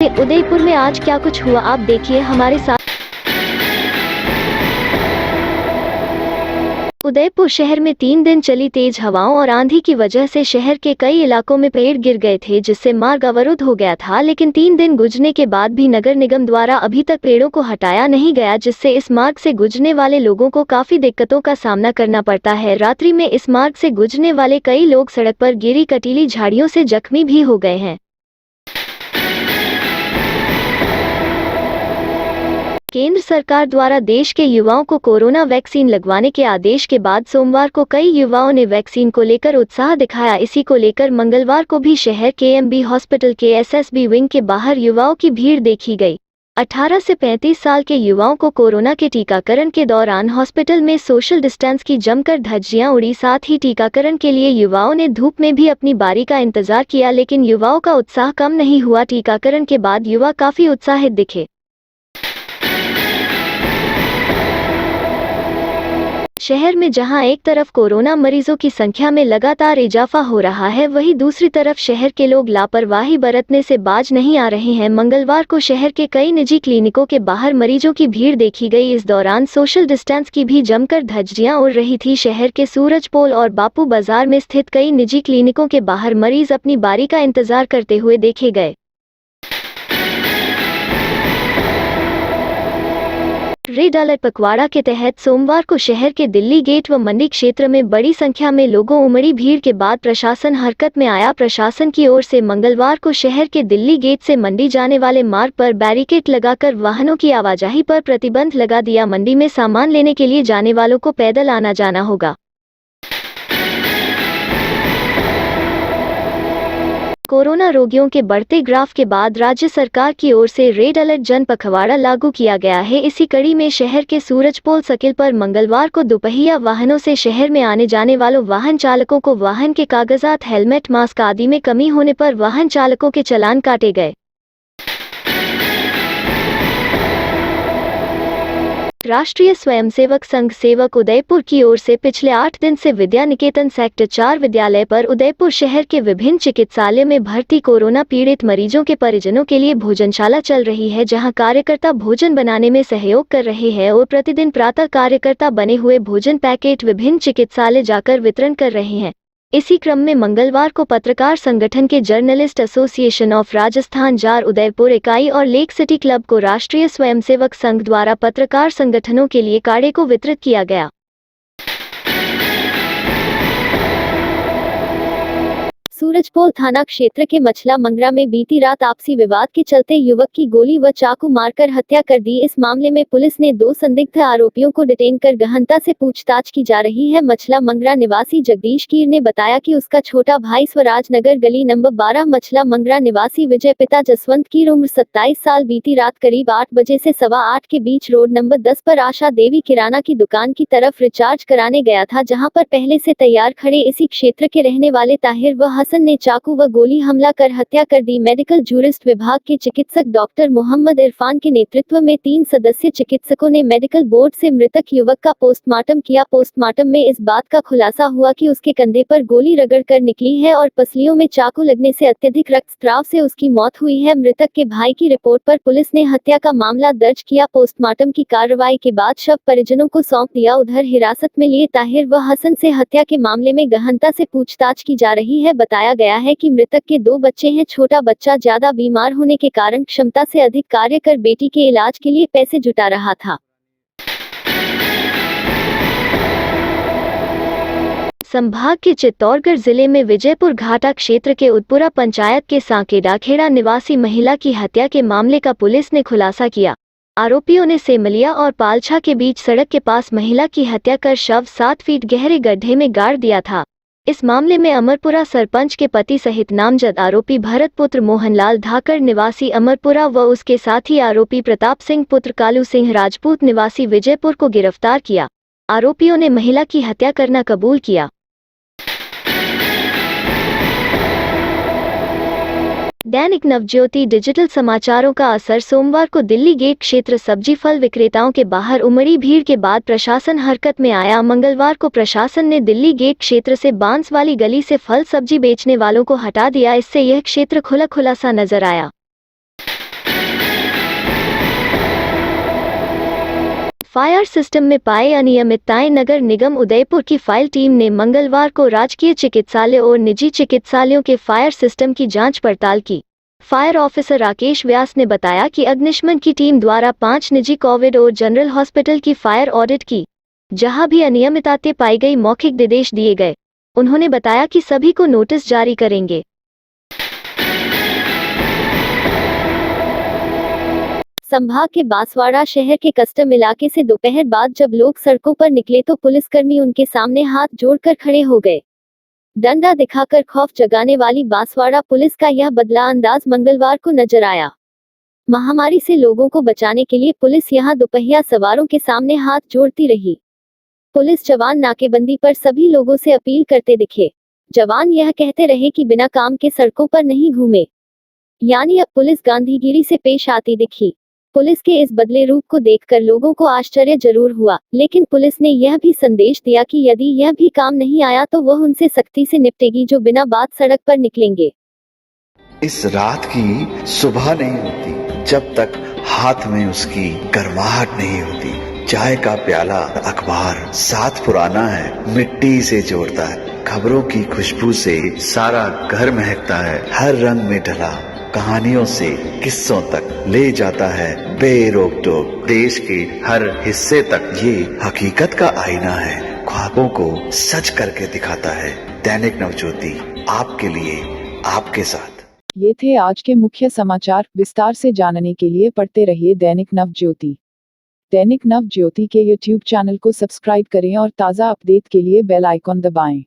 उदयपुर में आज क्या कुछ हुआ आप देखिए हमारे साथ। उदयपुर शहर में 3 दिन चली तेज हवाओं और आंधी की वजह से शहर के कई इलाकों में पेड़ गिर गए थे, जिससे मार्ग अवरुद्ध हो गया था। लेकिन 3 दिन गुजरने के बाद भी नगर निगम द्वारा अभी तक पेड़ों को हटाया नहीं गया, जिससे इस मार्ग से गुजरने वाले लोगों को काफी दिक्कतों का सामना करना पड़ता है। रात्रि में इस मार्ग से गुजरने वाले कई लोग सड़क पर गिरी कटीली झाड़ियों से जख्मी भी हो गए हैं। केंद्र सरकार द्वारा देश के युवाओं को कोरोना वैक्सीन लगवाने के आदेश के बाद सोमवार को कई युवाओं ने वैक्सीन को लेकर उत्साह दिखाया। इसी को लेकर मंगलवार को भी शहर के एमबी हॉस्पिटल के एसएसबी विंग के बाहर युवाओं की भीड़ देखी गई। 18 से 35 साल के युवाओं को कोरोना के टीकाकरण के दौरान हॉस्पिटल में सोशल डिस्टेंस की जमकर धज्जियां उड़ी। साथ ही टीकाकरण के लिए युवाओं ने धूप में भी अपनी बारी का इंतजार किया, लेकिन युवाओं का उत्साह कम नहीं हुआ। टीकाकरण के बाद युवा काफी उत्साहित दिखे। शहर में जहां एक तरफ कोरोना मरीजों की संख्या में लगातार इजाफा हो रहा है, वहीं दूसरी तरफ शहर के लोग लापरवाही बरतने से बाज नहीं आ रहे हैं। मंगलवार को शहर के कई निजी क्लिनिकों के बाहर मरीजों की भीड़ देखी गई। इस दौरान सोशल डिस्टेंस की भी जमकर धज्जियां उड़ रही थी। शहर के सूरजपोल और बापू बाजार में स्थित कई निजी क्लिनिकों के बाहर मरीज अपनी बारी का इंतजार करते हुए देखे गए। रेड अलर्ट पखवाड़ा के तहत सोमवार को शहर के दिल्ली गेट व मंडी क्षेत्र में बड़ी संख्या में लोगों उमड़ी। भीड़ के बाद प्रशासन हरकत में आया। प्रशासन की ओर से मंगलवार को शहर के दिल्ली गेट से मंडी जाने वाले मार्ग पर बैरिकेड लगाकर वाहनों की आवाजाही पर प्रतिबंध लगा दिया। मंडी में सामान लेने के लिए जाने वालों को पैदल आना जाना होगा। कोरोना रोगियों के बढ़ते ग्राफ के बाद राज्य सरकार की ओर से रेड अलर्ट जन पखवाड़ा लागू किया गया है। इसी कड़ी में शहर के सूरजपोल सर्किल पर मंगलवार को दोपहिया वाहनों से शहर में आने जाने वालों वाहन चालकों को वाहन के कागजात, हेलमेट, मास्क आदि में कमी होने पर वाहन चालकों के चालान काटे गए। राष्ट्रीय स्वयंसेवक संघ सेवक उदयपुर की ओर से पिछले 8 दिन से विद्या निकेतन सेक्टर 4 विद्यालय पर उदयपुर शहर के विभिन्न चिकित्सालय में भर्ती कोरोना पीड़ित मरीजों के परिजनों के लिए भोजनशाला चल रही है, जहां कार्यकर्ता भोजन बनाने में सहयोग कर रहे हैं और प्रतिदिन प्रातः कार्यकर्ता बने हुए भोजन पैकेट विभिन्न चिकित्सालय जाकर वितरण कर रहे हैं। इसी क्रम में मंगलवार को पत्रकार संगठन के journalist association of Rajasthan jar Udaipur इकाई और लेक सिटी क्लब को राष्ट्रीय स्वयंसेवक संघ द्वारा पत्रकार संगठनों के लिए काढ़े को वितरित किया गया। सूरजपोल थाना क्षेत्र के मछला मंगरा में बीती रात आपसी विवाद के चलते युवक की गोली व चाकू मारकर हत्या कर दी। इस मामले में पुलिस ने 2 संदिग्ध आरोपियों को डिटेन कर गहनता से पूछताछ की जा रही है। मछला मंगरा निवासी जगदीश कीर ने बताया कि उसका छोटा भाई स्वराज नगर गली नंबर 12 मछला मंगरा निवासी विजय पिता जसवंत कीर उम्र 27 साल बीती रात करीब 8 बजे से 8:15 के बीच रोड नंबर 10 पर आशा देवी किराना की दुकान की तरफ रिचार्ज कराने गया था, जहां पर पहले से तैयार खड़े इसी क्षेत्र के रहने वाले ताहिर व हसन ने चाकू व गोली हमला कर हत्या कर दी। मेडिकल जूरिस्ट विभाग के चिकित्सक डॉक्टर मोहम्मद इरफान के नेतृत्व में 3 सदस्यीय चिकित्सकों ने मेडिकल बोर्ड से मृतक युवक का पोस्टमार्टम किया। पोस्टमार्टम में इस बात का खुलासा हुआ कि उसके कंधे पर गोली रगड़ कर निकली है और पसलियों में चाकू लगने से अत्यधिक रक्तस्राव से उसकी मौत हुई है। मृतक के भाई की रिपोर्ट पर पुलिस ने हत्या का मामला दर्ज किया। पोस्टमार्टम की कार्रवाई के बाद शव परिजनों को सौंप दिया। उधर हिरासत में लिए ताहिर व हसन से हत्या के मामले में गहनता से पूछताछ की जा रही है। बताया गया है कि मृतक के 2 बच्चे हैं। छोटा बच्चा ज्यादा बीमार होने के कारण क्षमता से अधिक कार्य कर बेटी के इलाज के लिए पैसे जुटा रहा था। संभाग के चित्तौड़गढ़ जिले में विजयपुर घाटा क्षेत्र के उदपुरा पंचायत के सांकेडा खेड़ा निवासी महिला की हत्या के मामले का पुलिस ने खुलासा किया। आरोपियों ने सेमलिया और पालछा के बीच सड़क के पास महिला की हत्या कर शव 7 फीट गहरे गड्ढे में गाड़ दिया था। इस मामले में अमरपुरा सरपंच के पति सहित नामजद आरोपी भरत पुत्र मोहनलाल धाकड़ निवासी अमरपुरा व उसके साथी आरोपी प्रताप सिंह पुत्र कालू सिंह राजपूत निवासी विजयपुर को गिरफ्तार किया। आरोपियों ने महिला की हत्या करना कबूल किया। दैनिक नवज्योति डिजिटल समाचारों का असर सोमवार को दिल्ली गेट क्षेत्र सब्जी फल विक्रेताओं के बाहर उमड़ी भीड़ के बाद प्रशासन हरकत में आया। मंगलवार को प्रशासन ने दिल्ली गेट क्षेत्र से बांस वाली गली से फल सब्जी बेचने वालों को हटा दिया। इससे यह क्षेत्र खुला खुला सा नजर आया। फायर सिस्टम में पाए अनियमितताएं। नगर निगम उदयपुर की फाइल टीम ने मंगलवार को राजकीय चिकित्सालय और निजी चिकित्सालयों के फायर सिस्टम की जांच पड़ताल की। फायर ऑफिसर राकेश व्यास ने बताया कि अग्निशमन की टीम द्वारा 5 निजी कोविड और जनरल हॉस्पिटल की फायर ऑडिट की, जहां भी अनियमितताएं पाई गई मौखिक निर्देश दिए गए। उन्होंने बताया कि सभी को नोटिस जारी करेंगे। संभाग के बांसवाड़ा शहर के कस्टम इलाके से दोपहर बाद जब लोग सड़कों पर निकले तो पुलिसकर्मी उनके सामने हाथ जोड़कर खड़े हो गए। डंडा दिखाकर खौफ जगाने वाली बांसवाड़ा पुलिस का यह बदला अंदाज मंगलवार को नजर आया। महामारी से लोगों को बचाने के लिए पुलिस यहां दोपहिया सवारों के सामने हाथ जोड़ती रही। पुलिस जवान नाकेबंदी पर सभी लोगों से अपील करते दिखे। जवान यह कहते रहे कि बिना काम के सड़कों पर नहीं घूमे। यानी अब पुलिस गांधीगिरी से पेश आती दिखी। पुलिस के इस बदले रूप को देखकर लोगों को आश्चर्य जरूर हुआ, लेकिन पुलिस ने यह भी संदेश दिया कि यदि यह भी काम नहीं आया तो वह उनसे सख्ती से निपटेगी जो बिना बात सड़क पर निकलेंगे। इस रात की सुबह नहीं होती जब तक हाथ में उसकी गर्माहट नहीं होती। चाय का प्याला, अखबार साथ पुराना है, मिट्टी से जोड़ता है। खबरों की खुशबू से सारा घर महकता है। हर रंग में ढला कहानियों से किस्सों तक ले जाता है बेरोक टोक। देश के हर हिस्से तक ये हकीकत का आईना है, ख्वाबों को सच करके दिखाता है। दैनिक नवज्योति, आपके लिए, आपके साथ। ये थे आज के मुख्य समाचार। विस्तार से जानने के लिए पढ़ते रहिए दैनिक नवज्योति। दैनिक नवज्योति के YouTube चैनल को सब्सक्राइब करें और ताज़ा अपडेट के लिए बेल आइकॉन दबाएं।